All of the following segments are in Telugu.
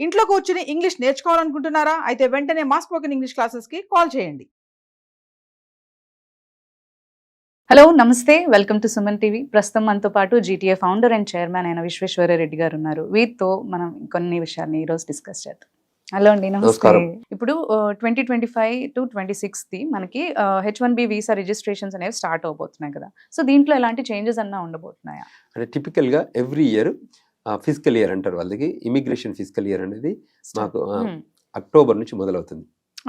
ఇంట్లో కూర్చుని ఇంగ్లీష్ నేర్చుకోవాలనుకుంటున్నారా? అయితే వెంటనే మా స్పోకెన్ ఇంగ్లీష్ క్లాసెస్‌కి కాల్ చేయండి. హలో నమస్తే, వెల్కమ్ టు సుమన్ టీవీ. ప్రస్తుతం మనతో పాటు జీటీఏ ఫౌండర్ అండ్ చైర్మన్ అయిన విశ్వేశ్వరరెడ్డి గారు ఉన్నారు. వీరితో మనం కొన్ని విషయాన్ని ఈరోజు డిస్కస్ చేద్దాం. హలో అండి, నమస్తే. నమస్కారం. ఇప్పుడు 2025 to 26 మనకి H1B వీసా రిజిస్ట్రేషన్స్ అనేవి స్టార్ట్ అవబోతున్నాయి కదా. సో దీంట్లో ఎలాంటి చేంజెస్ అన్నా ఉండబోతున్నాయా? అంటే టిపికల్గా ఎవ్రీ ఇయర్ ఫిజికల్ ఇయర్ అంటారు వాళ్ళకి. ఇమిగ్రేషన్ ఫిజికల్ ఇయర్ అనేది మాకు అక్టోబర్ నుంచి మొదలవుతుంది.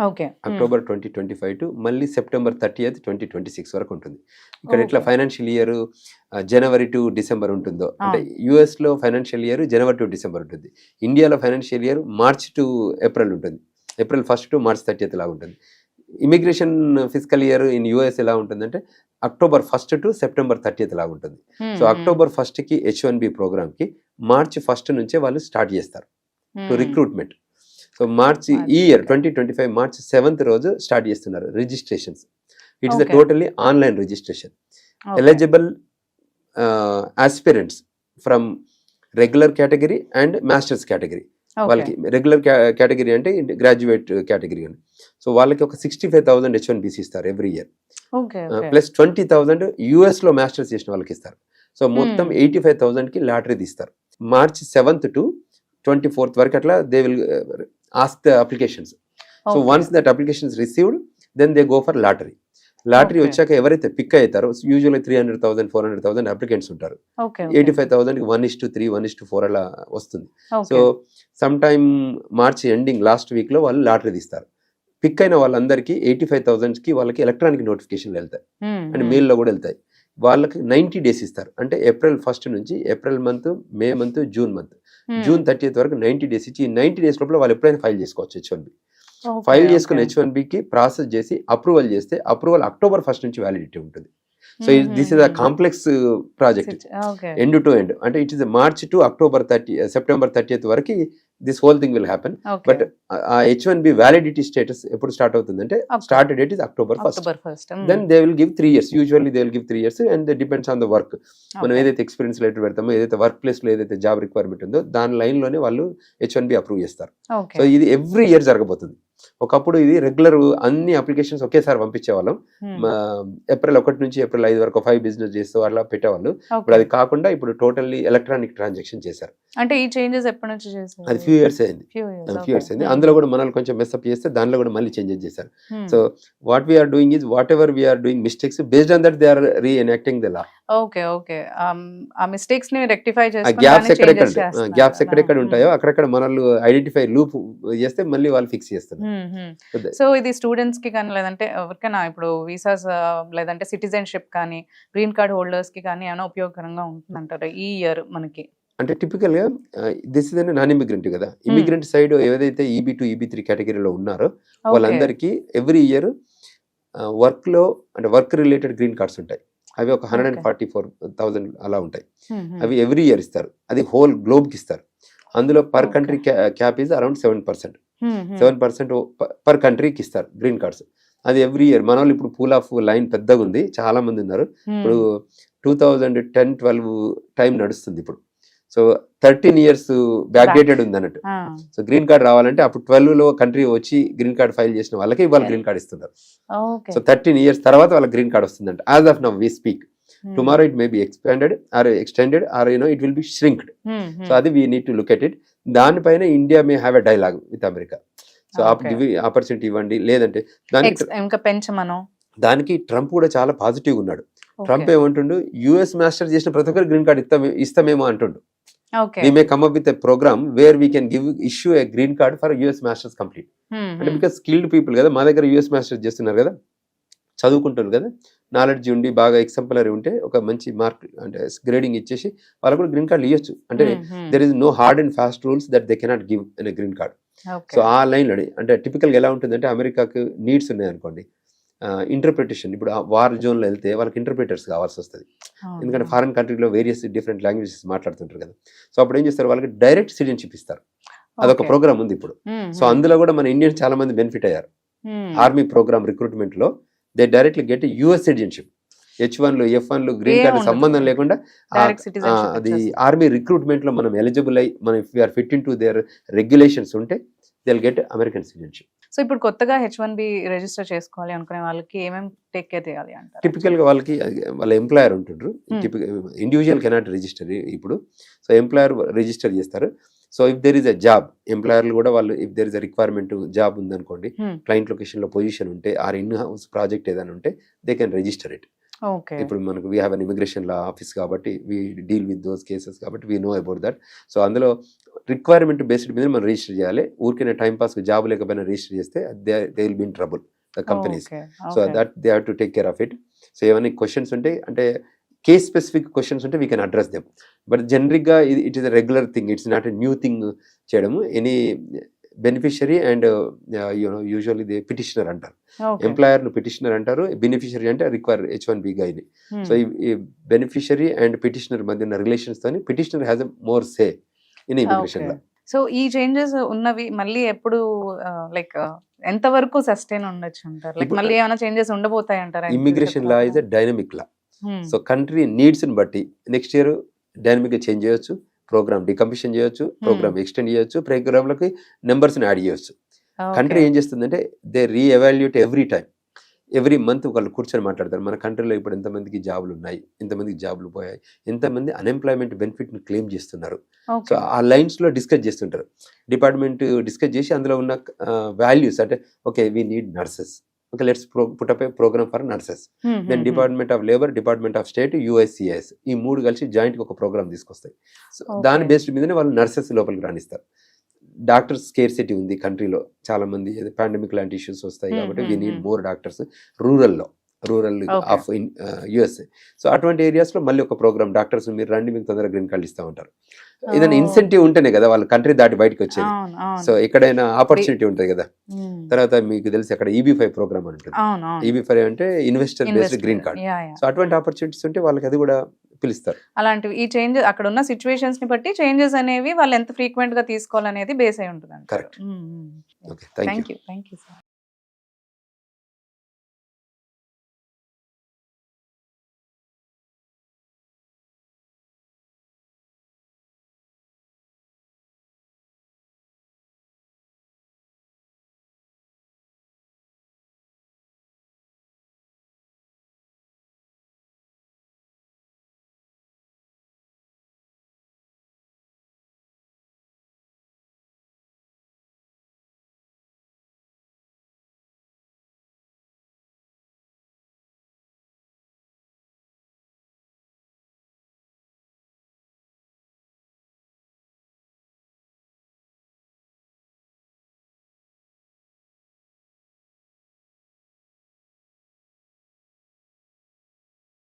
ఓకే, అక్టోబర్ 2025 టు మళ్ళీ సెప్టెంబర్ 30th 2026 వరకు ఉంటుంది. ఇక్కడ ఎట్లా financial year January to December ఉంటుందో, అంటే US లో financial year January to December ఉంటుంది. ఇండియాలో financial year March to April ఉంటుంది. April 1st to March 30th లాగా ఉంటుంది. Immigration physical year in US ఎలా ఉంటుందంటే October 1st to September 30th లాగా ఉంటుంది. సో అక్టోబర్ 1st H1B ప్రోగ్రామ్కి మార్చ్ 1st నుంచే వాళ్ళు స్టార్ట్ చేస్తారు టు రిక్రూట్మెంట్. సో మార్చి ఈ ఇయర్ 2025 మార్చ్ 7th రోజు స్టార్ట్ చేస్తున్నారు registrations. It's totally online registration. Eligible aspirants from regular category and masters category. వాళ్ళకి రెగ్యులర్ కేటగిరీ అంటే గ్రాడ్యుయేట్ కేటగిరీ అని. సో వాళ్ళకి ఒక 65,000 H1BC ఇస్తారు ఎవ్రీ ఇయర్. ప్లస్ 20,000 US లో మాస్టర్స్ చేసిన వాళ్ళకి ఇస్తారు. సో మొత్తం 85,000కి లాటరీ తీస్తారు. మార్చ్ 7th టు 24th వరకు అట్లా they will ask the applications. So once that application is received, then they go for lottery. Lottery వచ్చాక ఎవరైతే పిక్ అవుతారో యూజువల్లీ 300,000 400,000 అప్లికెంట్స్ ఉంటారు. 85,000కి 1:3 1:4 అలా వస్తుంది. So some time March ending last week లో వాళ్ళు లాటరీ తీస్తారు. పిక్ అయిన వాళ్ళందరికీ 85,000కి వాళ్ళకి ఎలక్ట్రానిక్ నోటిఫికేషన్లు వెళ్తాయి అండ్ మెయిల్లో కూడా వెళ్తాయి. వాళ్ళకి 90 days ఇస్తారు. అంటే ఏప్రిల్ 1st నుంచి April month, May month, June month, June 30th వరకు 90 days ఇచ్చి ఈ 90 days లోపల వాళ్ళు ఎప్పుడైనా ఫైల్ చేసుకోవచ్చు H1B. ఫైల్ చేసుకున్న H1Bకి ప్రాసెస్ చేసి అప్రూవల్ చేస్తే అప్రూవల్ అక్టోబర్ 1st నుంచి వ్యాలిడిటీ ఉంటుంది. So this is a complex project end to end. అంటే it is March to October September 30th వరకు this whole thing will happen. But ఆ H1B వ్యాలిడిటీ స్టేటస్ ఎప్పుడు స్టార్ట్ అవుతుందంటే start date is October 1st. Then they will give 3 years. Usually they will give 3 years and depends on the work. మనం ఏదైతే ఎక్స్పీరియన్స్ లెటర్ పెడతామో, ఏదైతే వర్క్ ప్లేస్ లో ఏదైతే జాబ్ రిక్వైర్మెంట్ ఉందో దాని లైన్ లోనే వాళ్ళు H1B అప్రూవ్ చేస్తారు. సో ఇది ఎవ్రీ ఇయర్ జరగబోతుంది. ఒకప్పుడు ఇది రెగ్యులర్ అన్ని అప్లికేషన్స్ ఒకేసారి పంపించేవాళ్ళం. ఏప్రిల్ 1 నుంచి ఏప్రిల్ 5 వరకు 5 బిజినెస్ చేస్తూ అట్లా పెట్టేవాళ్ళు. ఇప్పుడు అది కాకుండా ఇప్పుడు టోటల్లీ ఎలక్ట్రానిక్ ట్రాన్సాక్షన్ చేశారు. అంటే ఈ చేంజెస్ ఎప్పటి నుంచి చేశారు? అది ఫ్యూ ఇయర్స్ అయింది. అందులో కూడా మనల్ని కొంచెం మెస్అప్ చేస్తే దానిలో కూడా మళ్ళీ చేంజెస్ చేశారు. So what we are doing is whatever we are doing mistakes based on that they are reenacting the law. Okay ఆ మిస్టేక్స్ ని రెక్టిఫై చేసుకొని గ్యాప్స్ ఎక్కడెక్కడ ఉంటాయో అక్కడక్కడ మనల్ని ఐడెంటిఫై లూప్ చేస్తే మళ్ళీ వాళ్ళు ఫిక్స్ చేస్తారు. సో ఇది స్టూడెంట్స్ కి కానీ లేదంటే ఎవరికైనా ఇప్పుడు వీసాస్ లేదంటే సిటిజన్షిప్ కానీ గ్రీన్ కార్డ్ హోల్డర్స్ కి కానీ ఏమైనా ఉపయోగకరంగా ఉంటుందంటారు ఈ ఇయర్ మనకి? అంటే టిపికల్ గా దిస్ ఇస్ నాన్ ఇమిగ్రెంట్ కదా. ఇమిగ్రెంట్ సైడ్ ఏదైతే EB2 EB3 కేటగిరీలో ఉన్నారో వాళ్ళందరికీ ఎవ్రీ ఇయర్ వర్క్ లో అంటే వర్క్ రిలేటెడ్ గ్రీన్ కార్డ్స్ ఉంటాయి. అవి ఒక 144,000 అలా ఉంటాయి. అవి ఎవ్రీ ఇయర్ ఇస్తారు. అది హోల్ గ్లోబ్ కి ఇస్తారు. అందులో per country cap is around 7% per కంట్రీకి ఇస్తారు గ్రీన్ కార్డ్స్. అది ఎవ్రీ ఇయర్. మన వాళ్ళు ఇప్పుడు పూల్ ఆఫ్ లైన్ పెద్దగా ఉంది, చాలా మంది ఉన్నారు. ఇప్పుడు 2010-12 టైం నడుస్తుంది ఇప్పుడు. సో 13 years బ్యాక్ డేటెడ్ ఉంది అన్నట్టు. సో గ్రీన్ కార్డ్ రావాలంటే అప్పుడు 12 లో కంట్రీ వచ్చి గ్రీన్ కార్డ్ ఫైల్ చేసిన వాళ్ళకి వాళ్ళు గ్రీన్ కార్డ్ ఇస్తున్నారు. సో 13 years తర్వాత వాళ్ళకి గ్రీన్ కార్డ్ వస్తుందంట. As of now we speak. Tomorrow it may be expanded or extended or it will be shrinked. So అది we need to look at it. దానిపైన India may have a dialogue with America. So opportunity ఇవ్వండి, లేదంటే దానికి ట్రంప్ కూడా చాలా పాజిటివ్ ఉన్నాడు. ట్రంప్ ఏమంటుండు, US మాస్టర్ చేసిన ప్రతి ఒక్కరు గ్రీన్ కార్డ్ ఇస్తామేమో అంటుండు. We may come up with a program where we can issue a green card for US masters complete. అంటే బికాస్ స్కిల్డ్ పీపుల్ కదా, మా దగ్గర US మాస్టర్స్ చేస్తున్నారు కదా, చదువుకుంటారు కదా, నాలెడ్జ్ ఉండి బాగా ఎగ్జాంపులరీ ఉంటే ఒక మంచి మార్క్ అంటే గ్రేడింగ్ ఇచ్చేసి వాళ్ళకు కూడా గ్రీన్ కార్డ్ ఇవ్వచ్చు. అంటే there is no hard and fast rules that they cannot give an green card. So ఆ లైన్లో అంటే టిపికల్గా ఎలా ఉంటుందంటే అమెరికాకు నీడ్స్ ఉన్నాయి అనుకోండి, ఇంటర్ప్రిటేషన్. ఇప్పుడు వార్ జోన్లో వెళ్తే వాళ్ళకి ఇంటర్ప్రిటర్స్ కావాల్సి వస్తుంది. ఎందుకంటే ఫారెన్ కంట్రీలో వేరియస్ డిఫరెంట్ లాంగ్వేజెస్ మాట్లాడుతుంటారు కదా. సో అప్పుడు ఏం చేస్తారు, వాళ్ళకి డైరెక్ట్ సిటిజన్షిప్ ఇస్తారు. అదొక ప్రోగ్రామ్ ఉంది ఇప్పుడు. సో అందులో కూడా మన ఇండియన్స్ చాలా మంది బెనిఫిట్ అయ్యారు. ఆర్మీ ప్రోగ్రామ్ రిక్రూట్మెంట్ లో they directly get US citizenship. H1లు F1లు గ్రీన్ ఏం కార్డు ఉండదు. సంబంధం లేకుండా డైరెక్ట్ సిటిజన్షిప్ అది ఆర్మీ రిక్రూట్మెంట్ లో మనం ఎలిజిబుల్ అయ్యి మనం if you are fit in to their regulations ఉంటే they'll get American citizenship. So ఇప్పుడు కొత్తగా H1B రిజిస్టర్ చేసుకోవాలి అనుకునే వాళ్ళకి ఏమేమి టేక్ కేర్ చేయాలి అంటారు? టిపికల్ గా వాళ్ళకి వాళ్ళ ఎంప్లాయర్ ఉంటుండ్రు, ఇండివిజువల్ కెనాట్ రిజిస్టర్ ఇప్పుడు. సో ఎంప్లాయర్ రిజిస్టర్ చేస్తారు. So if there is a job, ఎంప్లాయర్లు కూడా వాళ్ళు if there is a requirement job ఉందనుకోండి, క్లయింట్ లొకేషన్ లో పొజిషన్ ఉంటే ఆర్ ఇన్ హౌస్ ప్రాజెక్ట్ ఏదైనా ఉంటే they can register it. Okay. ఇప్పుడు మనకు we have an immigration law office కాబట్టి we deal with those cases కాబట్టి we know about that. So అందులో రిక్వైర్మెంట్ బేస్డ్ మీద మనం రిజిస్టర్ చేయాలి. ఊరికే టైం పాస్ జాబ్ లేకపోయినా రిజిస్టర్ చేస్తే they will be in trouble the companies. So that they have to take care of it. So ఏమైనా క్వశ్చన్స్ ఉంటే అంటే కేస్ స్పెసిఫిక్ క్వశ్చన్స్ ఉంటే we can address them. But జనరిక్గా it is a regular thing, it's not a new thing చేయడము. Any beneficiary and usually they petitioner అంటారు, ఎంప్లాయర్ ను పిటిషనర్ అంటారు, బెనిఫిషరీ అంటే రిక్వైర్ H1B గైని. సో ఈ బెనిఫిషరీ అండ్ పిటిషనర్ మధ్య ఉన్న రిలేషన్స్ తోని petitioner has a more say in immigration law. So ఈ చేంజెస్ ఉన్నవి మళ్ళీ ఎప్పుడు లైక్ ఎంత వరకు సస్టైన్ ఉండొచ్చు అంటారు? లైక్ మళ్ళీ ఏమైనా చేంజెస్ ఉండబోతాయి అంటారా? Immigration law is a dynamic law. So country needs ని బట్టి నెక్స్ట్ ఇయర్ డైనమిక్ గా చేంజ్ చేయొచ్చు, ప్రోగ్రామ్ డికంప్లీషన్ చేయొచ్చు, ప్రోగ్రామ్ ఎక్స్టెండ్ చేయొచ్చు, ప్రోగ్రామ్లకి నెంబర్స్ ని యాడ్ చేయొచ్చు. కంట్రీ ఏం చేస్తుందంటే దే రీఎవాల్యుయేట్ ఎవ్రీ మంత్ వాళ్ళు కూర్చొని మాట్లాడతారు. మన కంట్రీలో ఇప్పుడు ఎంతమందికి జాబులు ఉన్నాయి, ఎంతమందికి జాబులు పోయాయి, ఎంతమంది అన్ఎంప్లాయ్మెంట్ బెనిఫిట్ ని క్లెయిమ్ చేస్తున్నారు. సో ఆ లైన్స్ లో డిస్కస్ చేస్తుంటారు. డిపార్ట్మెంట్ డిస్కస్ చేసి అందులో ఉన్న వాల్యూస్ అంటే okay we need nurses, okay let's put up a programme for nurses. Then department of labour, department of state, USCIS ఈ మూడు కలిసి జాయింట్ గా ఒక ప్రోగ్రామ్ తీసుకొస్తాయి. సో దాని బేస్డ్ మీదనే వాళ్ళు నర్సెస్ లోపలికి రాణిస్తారు. డాక్టర్స్ స్కేర్సిటీ ఉంది కంట్రీలో, చాలా మంది పాండమిక్ లాంటి ఇష్యూస్ వస్తాయి కాబట్టి we need more doctors rural of USA. So అటువంటి ఏరియాస్ లో మళ్ళీ ఒక ప్రోగ్రామ్ డాక్టర్స్ మీరు రండి మీకు తొందరగా గ్రీన్ కార్డు ఇస్తా ఉంటారు. ఏదైనా ఇన్సెంటివ్ ఉంటేనే కదా వాళ్ళు కంట్రీ దాటి బయటకు వచ్చేది. సో ఎక్కడైనా ఆపర్చునిటీ ఉంటుంది కదా. తర్వాత మీకు తెలిసి అక్కడ EB5 ప్రోగ్రామ్ అని ఉంటుంది. EB5 అంటే investor based green card. So అటువంటి ఆపర్చునిటీస్ ఉంటే వాళ్ళకి అది కూడా పిలుస్తారు. అలాంటివి ఈ చేంజెస్ అక్కడ ఉన్న సిచ్యువేషన్స్ ని బట్టి చేంజెస్ అనేవి వాళ్ళు ఎంత ఫ్రీక్వెంట్ గా తీసుకోవాలనేది బేస్ అయి ఉంటుంది. Correct. Okay, thank you. Thank you sir.